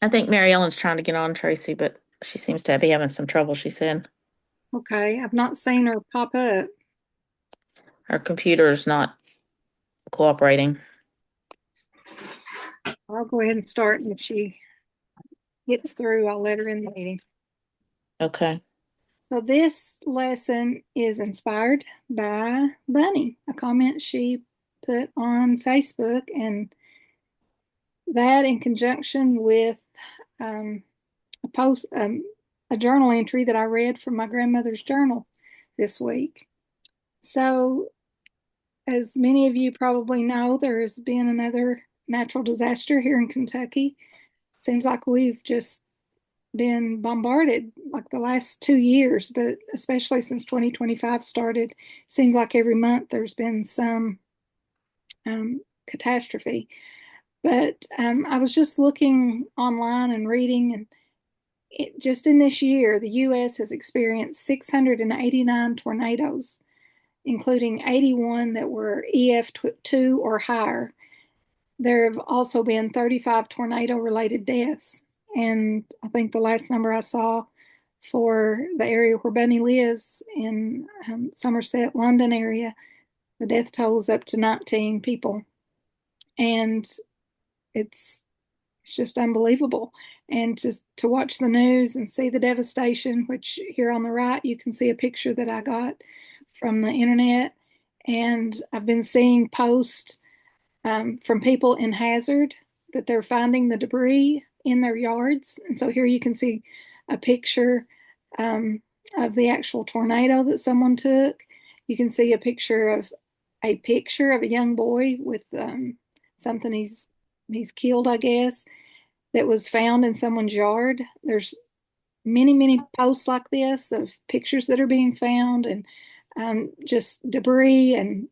I think Mary Ellen's trying to get on Tracy, but she seems to be having some trouble, she said. Okay, I've not seen her pop up. Her computer's not cooperating. I'll go ahead and start, and if she gets through, I'll let her in the meeting. Okay. So this lesson is inspired by Bunny, a comment she put on Facebook, and that in conjunction with um, a post, a journal entry that I read from my grandmother's journal this week. So, as many of you probably know, there has been another natural disaster here in Kentucky. Seems like we've just been bombarded like the last 2 years, but especially since 2025 started, seems like every month there's been some catastrophe. But I was just looking online and reading, and just in this year, the U.S. has experienced 689 tornadoes, including 81 that were EF2 or higher. There have also been 35 tornado related deaths. And I think the last number I saw for the area where Bunny lives in Somerset, London area, the death toll is up to 19 people. And it's it's just unbelievable. And to watch the news and see the devastation, which here on the right, you can see a picture that I got from the internet. And I've been seeing posts from people in Hazard that they're finding the debris in their yards. And so here you can see a picture um, of the actual tornado that someone took. You can see a picture of a young boy with something he's killed, I guess, that was found in someone's yard. There's many posts like this of pictures that are being found, and just debris and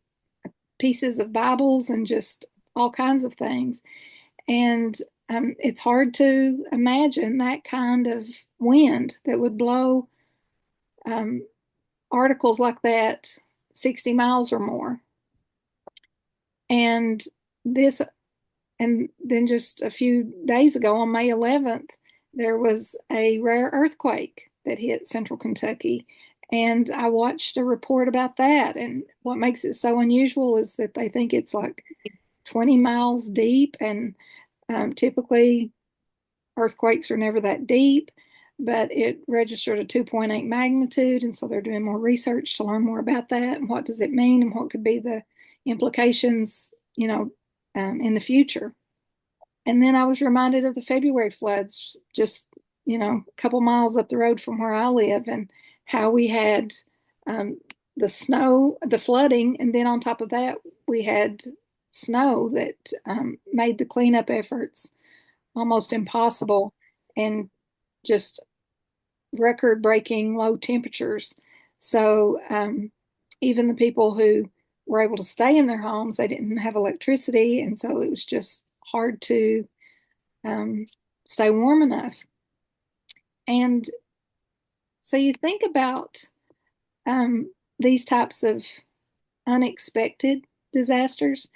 pieces of Bibles and just all kinds of things. And it's hard to imagine that kind of wind that would blow um, articles like that 60 miles or more. And this, and then just a few days ago on May 11th, there was a rare earthquake that hit central Kentucky. And I watched a report about that. And what makes it so unusual is that they think it's like 20 miles deep. And typically, earthquakes are never that deep, but it registered a 2.8 magnitude. And so they're doing more research to learn more about that and what does it mean and what could be the implications, in the future. And then I was reminded of the February floods just, a couple miles up the road from where I live, and how we had um, the snow, the flooding, and then on top of that, we had snow that made the cleanup efforts almost impossible, and just record breaking low temperatures. So even the people who were able to stay in their homes, they didn't have electricity. And so it was just hard to um, stay warm enough. And so you think about these types of unexpected disasters,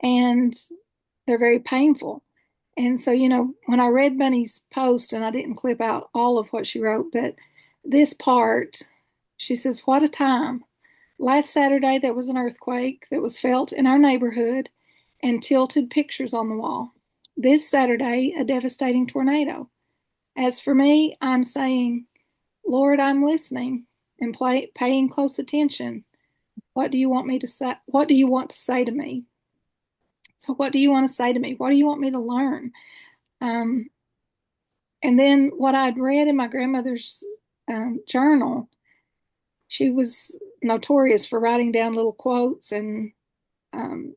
and they're very painful. And so, when I read Bunny's post, and I didn't clip out all of what she wrote, but this part, she says, "What a time. Last Saturday, there was an earthquake that was felt in our neighborhood and tilted pictures on the wall. This Saturday, a devastating tornado. As for me, I'm saying, Lord, I'm listening and paying close attention. What do you want me to say? What do you want to say to me? So, what do you want to say to me? What do you want me to learn?" Um, and then what I'd read in my grandmother's journal, she was notorious for writing down little quotes and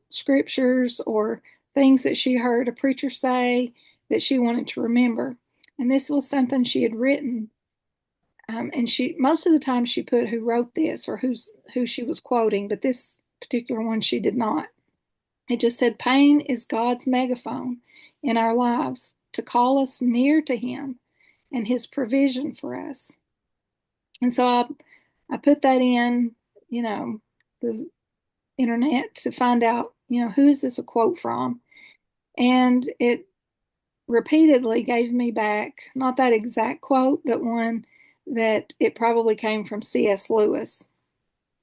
scriptures or things that she heard a preacher say that she wanted to remember. And this was something she had written. And she, most of the time, she put who wrote this or who she was quoting, but this particular one she did not. It just said, "Pain is God's megaphone in our lives to call us near to Him and His provision for us." And so I put that in, the internet to find out, who is this a quote from? And it repeatedly gave me back, not that exact quote, but one that it probably came from C.S. Lewis.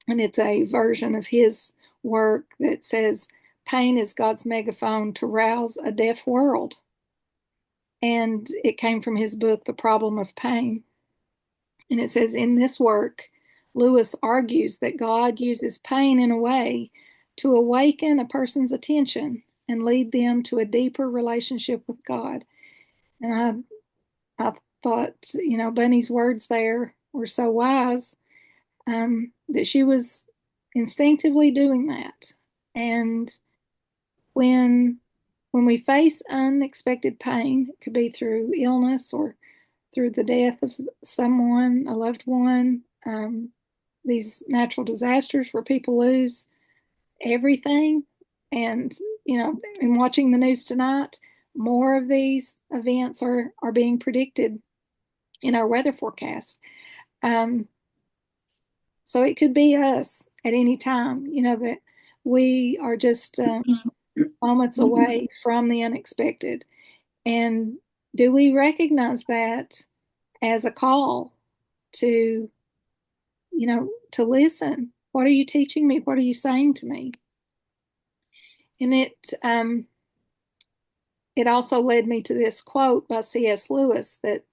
And it's a version of his work that says, "Pain is God's megaphone to rouse a deaf world." And it came from his book, The Problem of Pain. And it says, in this work, Lewis argues that God uses pain in a way to awaken a person's attention and lead them to a deeper relationship with God. And I thought, Bunny's words there were so wise, that she was instinctively doing that. And when when we face unexpected pain, it could be through illness or through the death of someone, a loved one, these natural disasters where people lose everything. And, in watching the news tonight, more of these events are being predicted in our weather forecast. Um, so it could be us at any time, that we are just moments away from the unexpected. And do we recognize that as a call to, to listen? What are you teaching me? What are you saying to me? And it also led me to this quote by C.S. Lewis that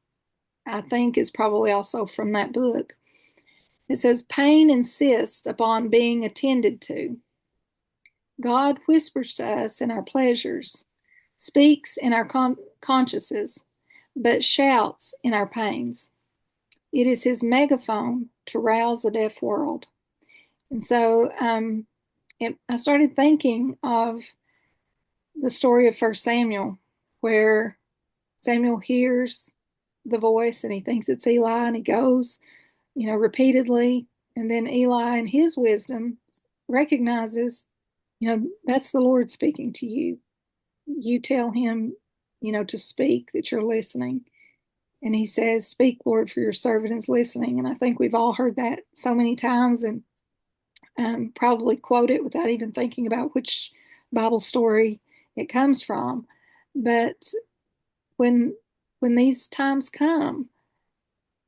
I think is probably also from that book. It says, "Pain insists upon being attended to. God whispers to us in our pleasures, speaks in our consciences, but shouts in our pains. It is his megaphone to rouse a deaf world." And so I started thinking of the story of First Samuel, where Samuel hears the voice and he thinks it's Eli, and he goes, repeatedly. And then Eli, in his wisdom, recognizes, that's the Lord speaking to you. You tell him, to speak, that you're listening. And he says, "Speak, Lord, for your servant is listening." And I think we've all heard that so many times, and probably quote it without even thinking about which Bible story it comes from. But when when these times come,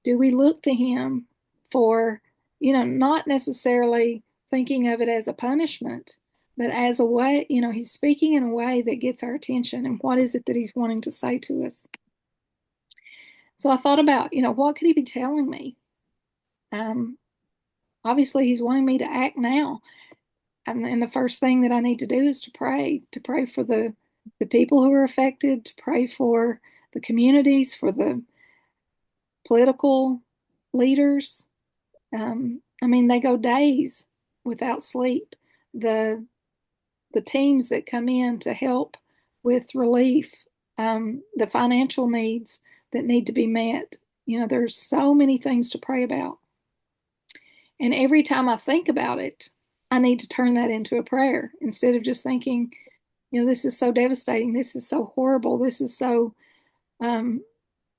do we look to him for, not necessarily thinking of it as a punishment, but as a way, he's speaking in a way that gets our attention, and what is it that he's wanting to say to us? So I thought about, what could he be telling me? Um, Obviously, he's wanting me to act now. And the first thing that I need to do is to pray for the people who are affected, to pray for the communities, for the political leaders. I mean, they go days without sleep. The the teams that come in to help with relief, the financial needs that need to be met. There's so many things to pray about. And every time I think about it, I need to turn that into a prayer instead of just thinking, this is so devastating. This is so horrible. This is so um,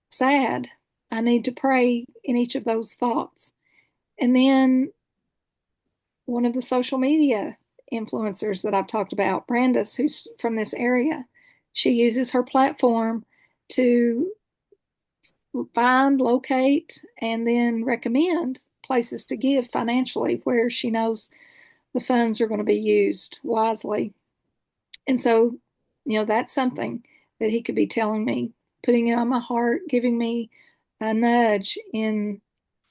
sad. I need to pray in each of those thoughts. And then one of the social media influencers that I've talked about, Brandis, who's from this area, she uses her platform to find, locate, and then recommend places to give financially where she knows the funds are going to be used wisely. And so, that's something that he could be telling me, putting it on my heart, giving me a nudge in,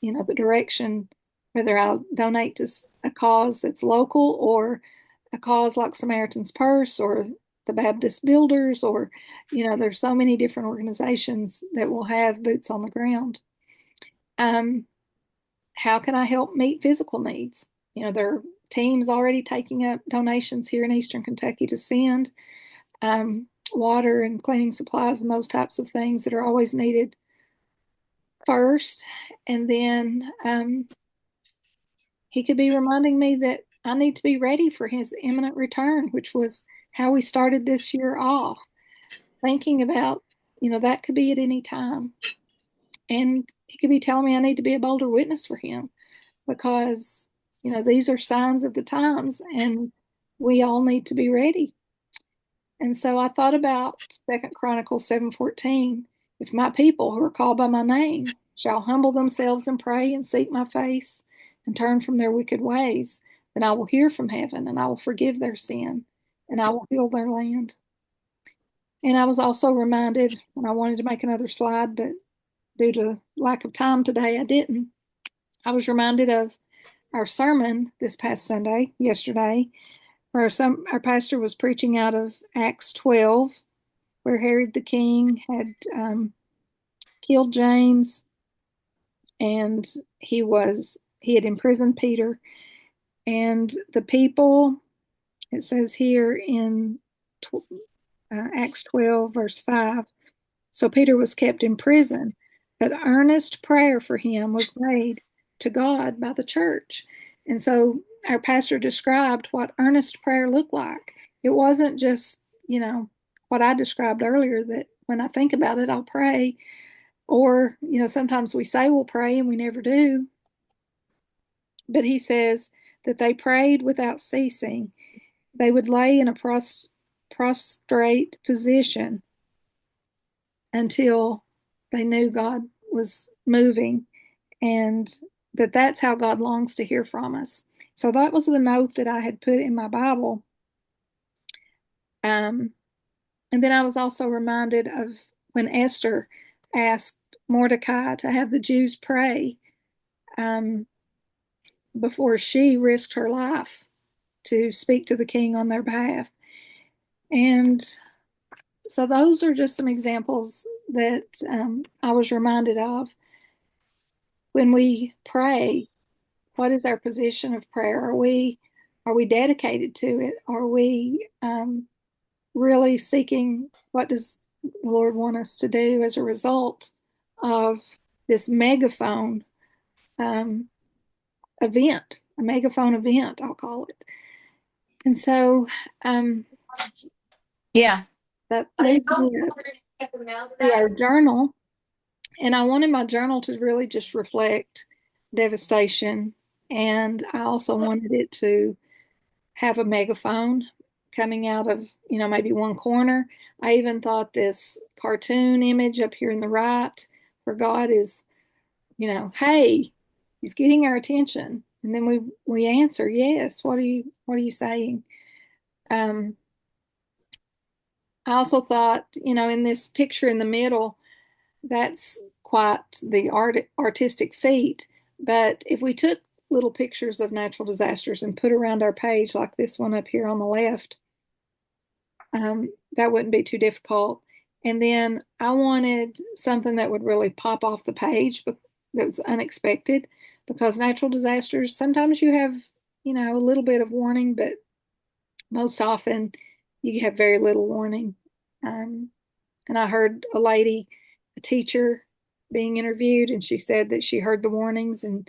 the direction, whether I'll donate to a cause that's local or a cause like Samaritan's Purse or the Baptist Builders, or, there's so many different organizations that will have boots on the ground. Um, how can I help meet physical needs? There are teams already taking up donations here in Eastern Kentucky to send water and cleaning supplies and those types of things that are always needed first. And then he could be reminding me that I need to be ready for his imminent return, which was how we started this year off, thinking about, that could be at any time. And he could be telling me I need to be a bolder witness for him because, these are signs of the times and we all need to be ready. And so I thought about Second Chronicles 7:14. If my people who are called by my name shall humble themselves and pray and seek my face and turn from their wicked ways, then I will hear from heaven and I will forgive their sin and I will heal their land. And I was also reminded, and I wanted to make another slide, but due to lack of time today, I didn't. I was reminded of our sermon this past Sunday, yesterday, where our pastor was preaching out of Acts 12, where Herod the king had killed James, and he had imprisoned Peter, and the people. It says here in Acts 12, verse 5. So Peter was kept in prison, but earnest prayer for him was made to God by the church. And so our pastor described what earnest prayer looked like. It wasn't just, what I described earlier, that when I think about it, I'll pray. Or, sometimes we say we'll pray and we never do. But he says that they prayed without ceasing. They would lay in a prostrate position until they knew God was moving, and that's how God longs to hear from us. So that was the note that I had put in my Bible. And then I was also reminded of when Esther asked Mordecai to have the Jews pray um, before she risked her life to speak to the king on their behalf. And so those are just some examples that I was reminded of. When we pray, what is our position of prayer? Are we dedicated to it? Are we really seeking what does the Lord want us to do as a result of this megaphone um, event, a megaphone event, I'll call it. And so Yeah. that leads me to our journal. And I wanted my journal to really just reflect devastation. And I also wanted it to have a megaphone coming out of, maybe one corner. I even thought this cartoon image up here in the right, where God is, hey, he's getting our attention. And then we answer, yes, what are you saying? Um, I also thought, in this picture in the middle, that's quite the artistic feat. But if we took little pictures of natural disasters and put around our page, like this one up here on the left, that wouldn't be too difficult. And then I wanted something that would really pop off the page, but that was unexpected, because natural disasters, sometimes you have, a little bit of warning, but most often you have very little warning. And I heard a teacher being interviewed, and she said that she heard the warnings and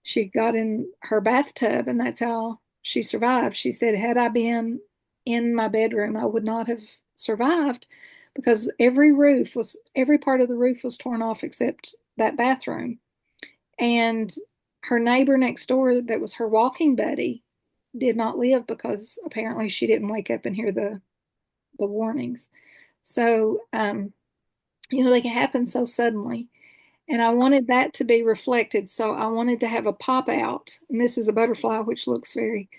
she got in her bathtub, and that's how she survived. She said, had I been in my bedroom, I would not have survived, because every part of the roof was torn off except that bathroom. And her neighbor next door, that was her walking buddy, did not live because apparently she didn't wake up and hear the warnings. So, they can happen so suddenly. And I wanted that to be reflected. So I wanted to have a pop out. And this is a butterfly, which looks very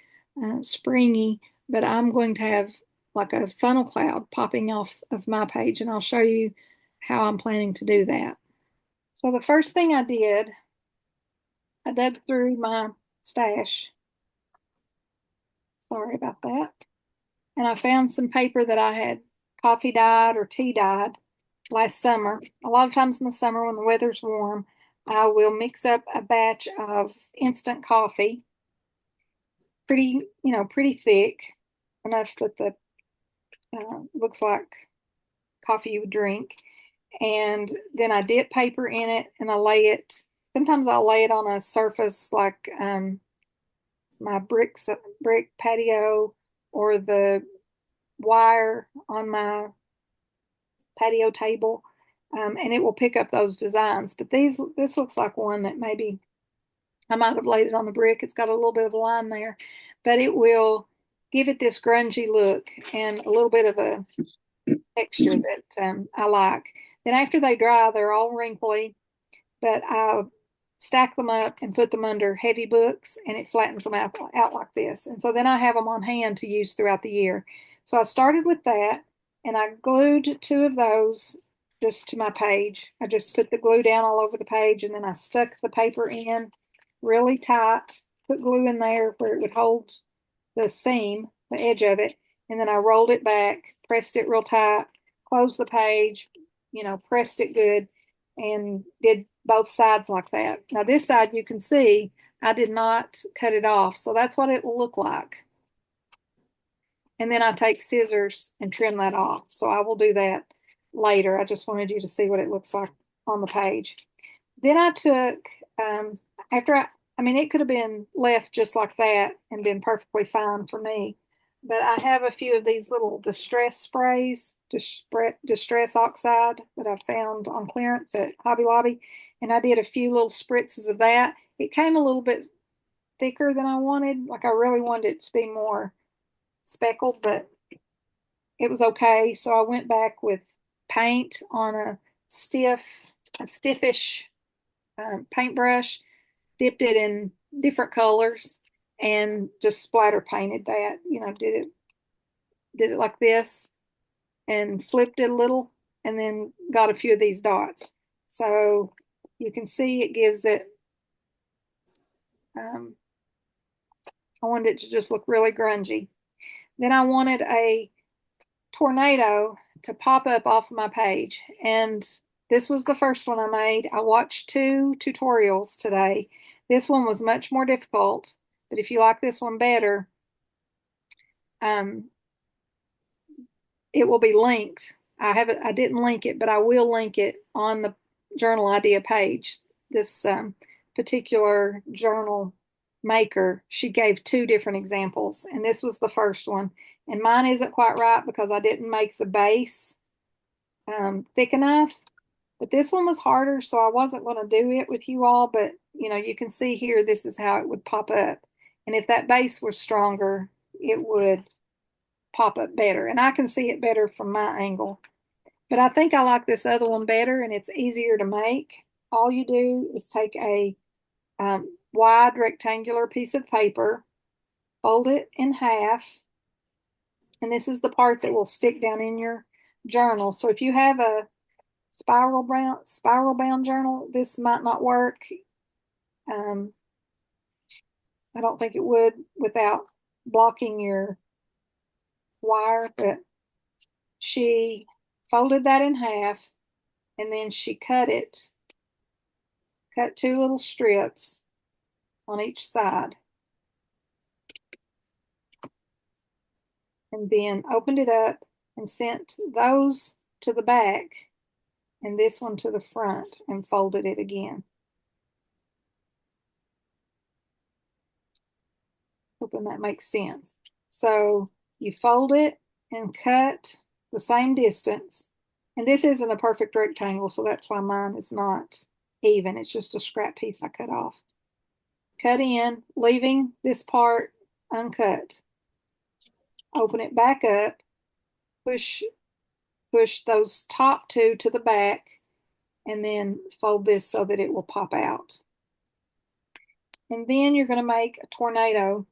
springy, but I'm going to have like a funnel cloud popping off of my page. And I'll show you how I'm planning to do that. So the first thing I did, I dug through my stash. Sorry about that. And I found some paper that I had coffee dyed or tea dyed last summer. A lot of times in the summer when the weather's warm, I will mix up a batch of instant coffee, pretty thick, enough that the looks like coffee you would drink. And then I dip paper in it and I lay it. Sometimes I'll lay it on a surface like my brick patio, or the wire on my patio table, and it will pick up those designs. But this looks like one that maybe I might have laid it on the brick. It's got a little bit of a line there, but it will give it this grungy look and a little bit of a texture that I like. Then after they dry, they're all wrinkly, but I stack them up and put them under heavy books and it flattens them out like this. And so then I have them on hand to use throughout the year. So I started with that and I glued two of those just to my page. I just put the glue down all over the page and then I stuck the paper in really tight, put glue in there where it would hold the seam, the edge of it, and then I rolled it back, pressed it real tight, closed the page, pressed it good, and did both sides like that. Now this side you can see I did not cut it off, so that's what it will look like. And then I take scissors and trim that off. So I will do that later. I just wanted you to see what it looks like on the page. Then I took, after I mean, it could have been left just like that and been perfectly fine for me. But I have a few of these little distress sprays, distress oxide that I found on clearance at Hobby Lobby. And I did a few little spritzes of that. It came a little bit thicker than I wanted. Like I really wanted it to be more speckled, but it was okay. So I went back with paint on a stiffish paintbrush, dipped it in different colors, and just splatter painted that. Did it like this, and flipped it a little, and then got a few of these dots. So you can see it gives it. I wanted it to just look really grungy. Then I wanted a tornado to pop up off of my page. And this was the first one I made. I watched two tutorials today. This one was much more difficult, but if you like this one better, it will be linked. I didn't link it, but I will link it on the journal idea page. This particular journal maker, she gave two different examples, and this was the first one. And mine isn't quite right because I didn't make the base thick enough. But this one was harder, so I wasn't going to do it with you all. But you can see here, this is how it would pop up. And if that base was stronger, it would pop up better. And I can see it better from my angle. But I think I like this other one better, and it's easier to make. All you do is take a wide rectangular piece of paper, fold it in half, and this is the part that will stick down in your journal. So if you have a spiral bound journal, this might not work. I don't think it would without blocking your wire, but she folded that in half and then she cut two little strips on each side, and then opened it up and sent those to the back and this one to the front and folded it again. Hoping that makes sense. So you fold it and cut the same distance. And this isn't a perfect rectangle, so that's why mine is not even. It's just a scrap piece I cut off. Cut in, leaving this part uncut. Open it back up, push those top two to the back, and then fold this so that it will pop out. And then you're going to make a tornado,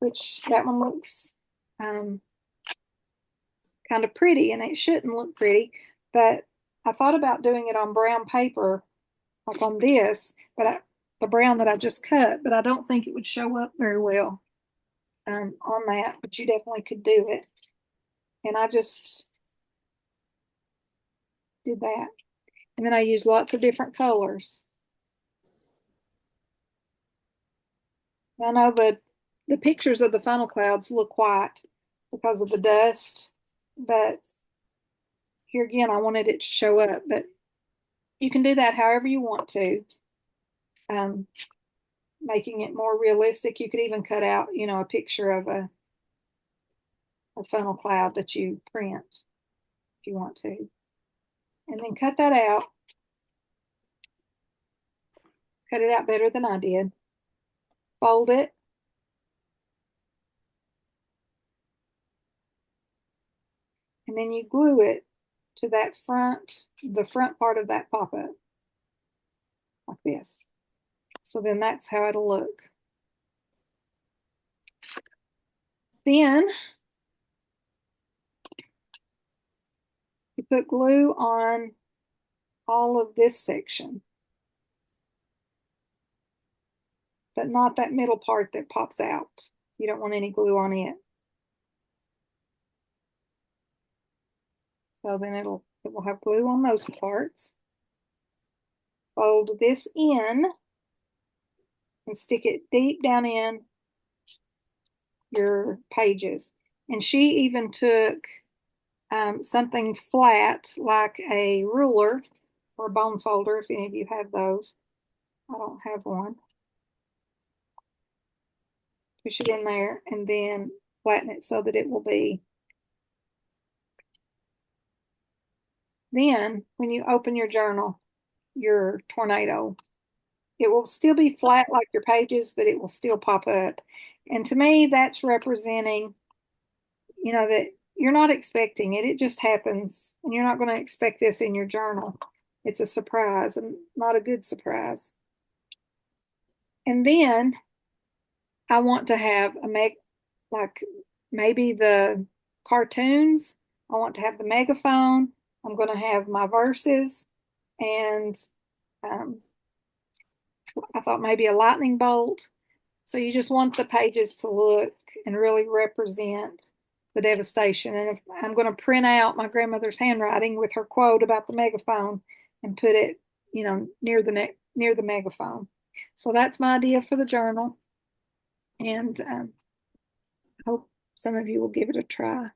which that one looks kind of pretty, and it shouldn't look pretty, but I thought about doing it on brown paper, like on this, but the brown that I just cut, but I don't think it would show up very well on that, but you definitely could do it. And I just did that. And then I used lots of different colors. I know that the pictures of the funnel clouds look white because of the dust, but here again, I wanted it to show up, but you can do that however you want to, making it more realistic. You could even cut out, a picture of a funnel cloud that you print if you want to. And then cut that out. Cut it out better than I did. Fold it. and then you glue it to the front part of that pop-up, like this. So then that's how it'll look. Then you put glue on all of this section, but not that middle part that pops out. You don't want any glue on it. So then it will have glue on those parts. Fold this in and stick it deep down in your pages. And she even took something flat like a ruler or a bone folder, if any of you have those. I don't have one. Push it in there and then flatten it so that it will be. Then when you open your journal, your tornado, it will still be flat like your pages, but it will still pop up. And to me, that's representing, that you're not expecting it. It just happens. And you're not going to expect this in your journal. It's a surprise and not a good surprise. And then I want to have like maybe the cartoons. I want to have the megaphone. I'm going to have my verses. And um, I thought maybe a lightning bolt. So you just want the pages to look and really represent the devastation. And if I'm going to print out my grandmother's handwriting with her quote about the megaphone and put it, near the megaphone. So that's my idea for the journal. And I hope some of you will give it a try.